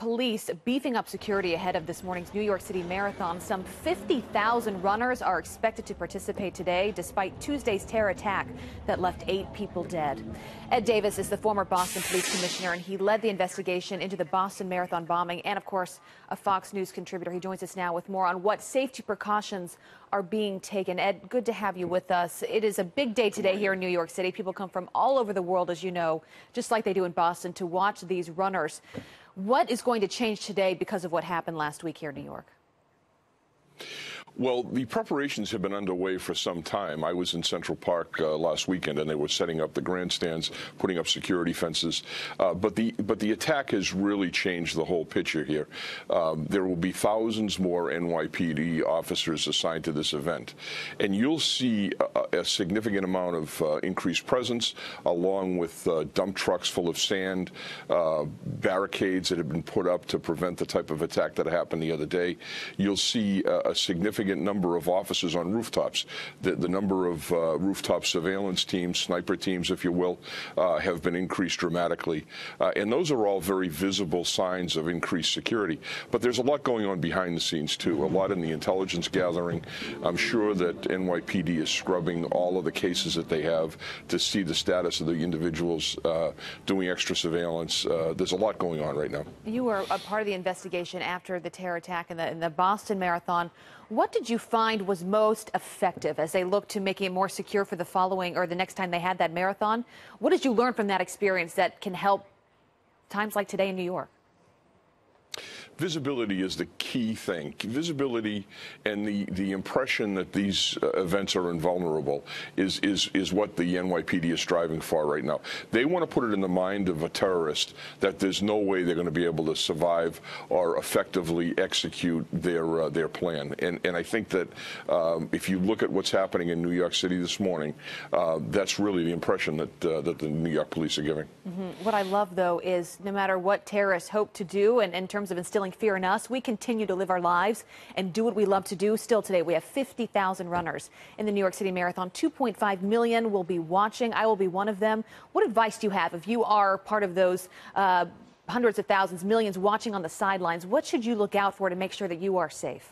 police beefing up security ahead of this morning's New York City Marathon. Some 50,000 runners are expected to participate today, despite Tuesday's terror attack that left 8 people dead. Ed Davis is the former Boston police commissioner, and he led the investigation into the Boston Marathon bombing, and of course, a Fox News contributor. He joins us now with more on what safety precautions are being taken. Ed, good to have you with us. It is a big day today here in New York City. People come from all over the world, as you know, just like they do in Boston, to watch these runners. What is going to change today because of what happened last week here in New York? Well, the preparations have been underway for some time. I was in Central Park last weekend, and they were setting up the grandstands, putting up security fences. But the attack has really changed the whole picture here. There will be thousands more NYPD officers assigned to this event, and you'll see a significant amount of increased presence, along with dump trucks full of sand, barricades that have been put up to prevent the type of attack that happened the other day. You'll see a significant number of officers on rooftops. The number of rooftop surveillance teams, sniper teams, if you will, have been increased dramatically. And those are all very visible signs of increased security. But there's a lot going on behind the scenes, too, a lot in the intelligence gathering. I'm sure that NYPD is scrubbing all of the cases that they have to see the status of the individuals, doing extra surveillance. There's a lot going on right now. You were a part of the investigation after the terror attack in the Boston Marathon. What did you find was most effective as they looked to making it more secure for the following or the next time they had that marathon? What did you learn from that experience that can help times like today in New York? Visibility is the key thing. Visibility and the impression that these events are invulnerable is what the NYPD is striving for right now. They want to put it in the mind of a terrorist that there's no way they're going to be able to survive or effectively execute their plan. And I think that if you look at what's happening in New York City this morning, that's really the impression that the New York police are giving. What I love, though, is no matter what terrorists hope to do, and in terms of instilling fear in us, we continue to live our lives and do what we love to do. Still today, we have 50,000 runners in the New York City Marathon. 2.5 million will be watching. I will be one of them. What advice do you have if you are part of those hundreds of thousands, millions watching on the sidelines? What should you look out for to make sure that you are safe?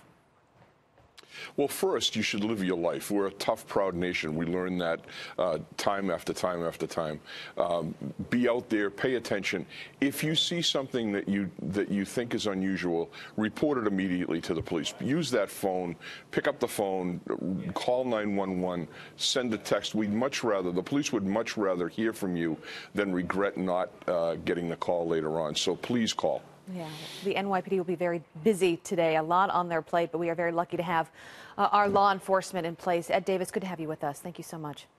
Well, first, you should live your life. We're a tough, proud nation. We learn that time after time after time. Be out there, pay attention. If you see something that you think is unusual, report it immediately to the police. Use that phone, pick up the phone, call 911, send a text. The police would much rather hear from you than regret not getting the call later on. So please call. Yeah, the NYPD will be very busy today, a lot on their plate, but we are very lucky to have our law enforcement in place. Ed Davis, good to have you with us. Thank you so much.